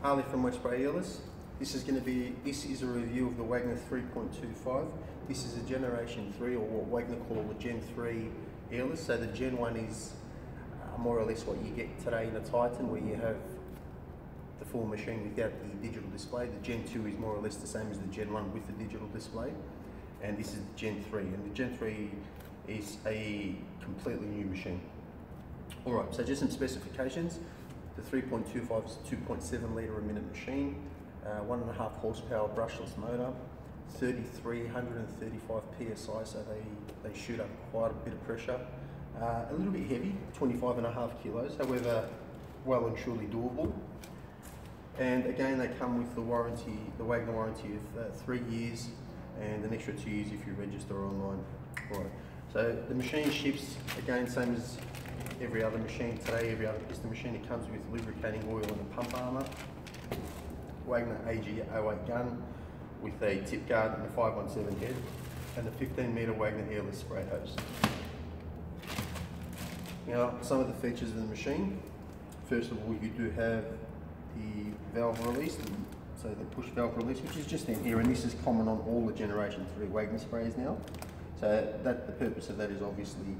Ali from West Spray Airless. This is a review of the Wagner 3.25. This is a Generation 3, or what Wagner call the Gen 3 airless. So the Gen 1 is more or less what you get today in a Titan, where you have the full machine without the digital display. The Gen 2 is more or less the same as the Gen 1 with the digital display. And this is the Gen 3, and the Gen 3 is a completely new machine. Alright, so just some specifications. The 3.25 is a 2.7 litre a minute machine, 1.5 horsepower brushless motor, 3,335 psi, so they shoot up quite a bit of pressure. A little bit heavy, 25.5 kilos, however, well and truly doable. And again, they come with the warranty, the Wagner warranty of 3 years, and an extra 2 years if you register online. Right. So the machine ships, again, same as every other machine today, every other piston machine. It comes with lubricating oil and a pump armour, Wagner AG08 gun with a tip guard and a 517 head, and a 15 metre Wagner airless spray hose. Now, some of the features of the machine. First of all, you do have the valve release, so the push valve release, which is just in here, and this is common on all the Generation 3 Wagner sprays now. So the purpose of that is obviously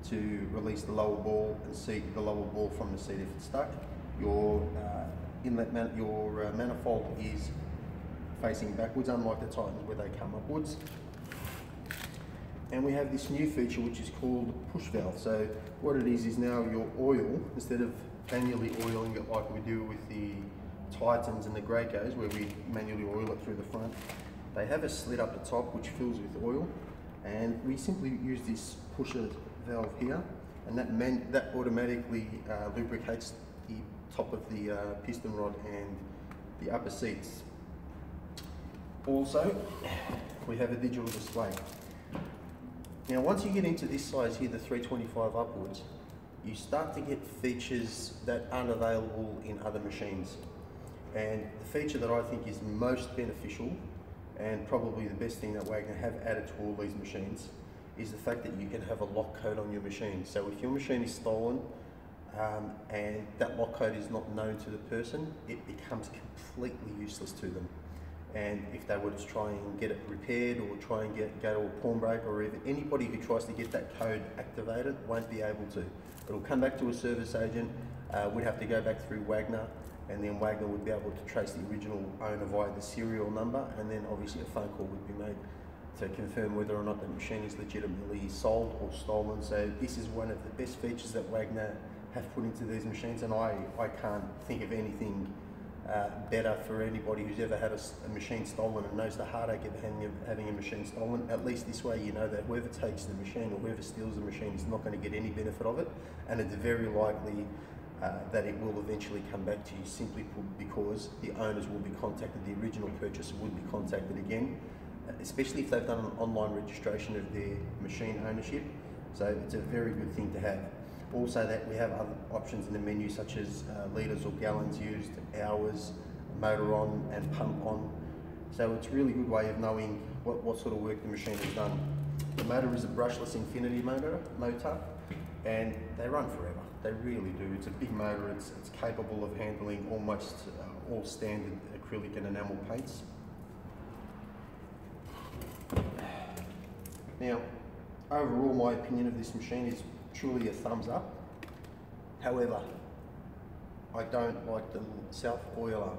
to release the lower ball and seat the lower ball from the seat if it's stuck. Your manifold is facing backwards, unlike the Titans where they come upwards. And we have this new feature which is called push valve. So what it is now your oil, instead of manually oiling it like we do with the Titans and the Gracos, where we manually oil it through the front, they have a slit up the top which fills with oil, and we simply use this pusher valve here, and that automatically lubricates the top of the piston rod and the upper seats. Also, we have a digital display. Now, once you get into this size here, the 325 upwards, you start to get features that aren't available in other machines. And the feature that I think is most beneficial, and probably the best thing that Wagner have added to all these machines, is the fact that you can have a lock code on your machine. So if your machine is stolen and that lock code is not known to the person, it becomes completely useless to them. And if they were to try and get it repaired, or try and go to a pawnbroker, or even anybody who tries to get that code activated won't be able to. It'll come back to a service agent, we'd have to go back through Wagner, and then Wagner would be able to trace the original owner via the serial number, and then obviously a phone call would be made to confirm whether or not the machine is legitimately sold or stolen. So this is one of the best features that Wagner have put into these machines, and I can't think of anything better for anybody who's ever had a machine stolen and knows the heartache of having a machine stolen. At least this way you know that whoever takes the machine or whoever steals the machine is not going to get any benefit of it, and it's very likely that it will eventually come back to you, simply because the owners will be contacted, the original purchaser would be contacted again, especially if they've done an online registration of their machine ownership. So it's a very good thing to have. Also, that we have other options in the menu, such as litres or gallons used, hours, motor on and pump on. So it's a really good way of knowing what sort of work the machine has done. The motor is a brushless Infinity motor, and they run forever. They really do. It's a big motor. It's capable of handling almost all standard acrylic and enamel paints. Now, overall, my opinion of this machine is truly a thumbs up. However, I don't like the self-oiler.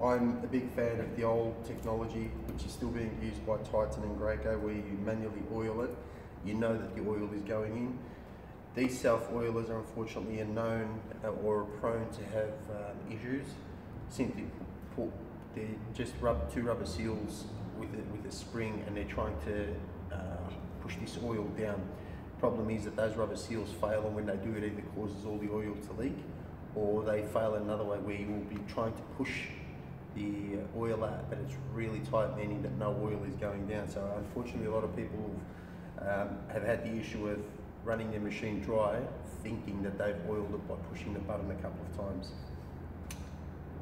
I'm a big fan of the old technology, which is still being used by Titan and Graco, where you manually oil it. You know that the oil is going in. These self-oilers are unfortunately known or are prone to have issues. Simply put, they're just two rubber seals with a spring, and they're trying to push this oil down. Problem is that those rubber seals fail, and when they do, it either causes all the oil to leak, or they fail in another way where you will be trying to push the oil out, but it's really tight, meaning that no oil is going down. So unfortunately, a lot of people have had the issue of running their machine dry, thinking that they've oiled it by pushing the button a couple of times.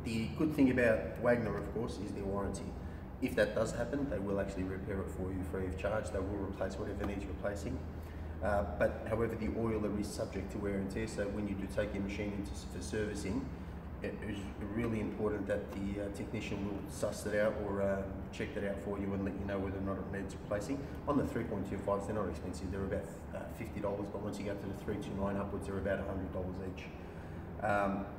The good thing about Wagner, of course, is their warranty. If that does happen, they will actually repair it for you free of charge. They will replace whatever needs replacing. But however, the oiler is subject to wear and tear, so when you do take your machine into for servicing, it is really important that the technician will suss it out or check that out for you and let you know whether or not it needs replacing. On the 3.25s, they're not expensive, they're about $50, but once you go to the 329 upwards, they're about $100 each.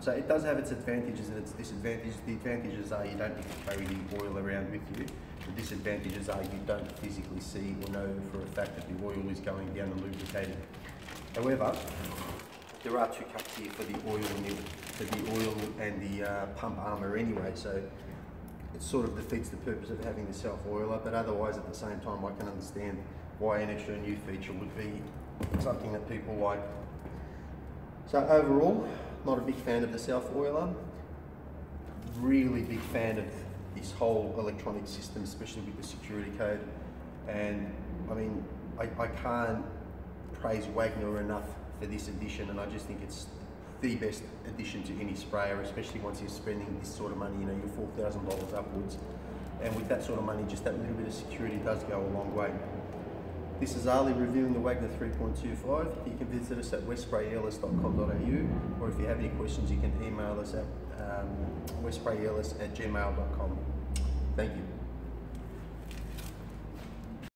So it does have its advantages and its disadvantages. The advantages are you don't need to carry the oil around with you. The disadvantages are you don't physically see or know for a fact that the oil is going down and lubricating. However, there are two cups here for the oil and the pump armour anyway, so it sort of defeats the purpose of having the self-oiler, but otherwise at the same time I can understand why an extra new feature would be something that people like. So overall, not a big fan of the self-oiler, really big fan of this whole electronic system, especially with the security code. And I mean, I can't praise Wagner enough for this addition, and I just think it's the best addition to any sprayer, especially once you're spending this sort of money, you know, you're $4,000 upwards. And with that sort of money, just that little bit of security does go a long way. This is Ali reviewing the Wagner 3.25. You can visit us at westsprayerless.com.au, or if you have any questions, you can email us at westsprayerless@gmail.com. Thank you.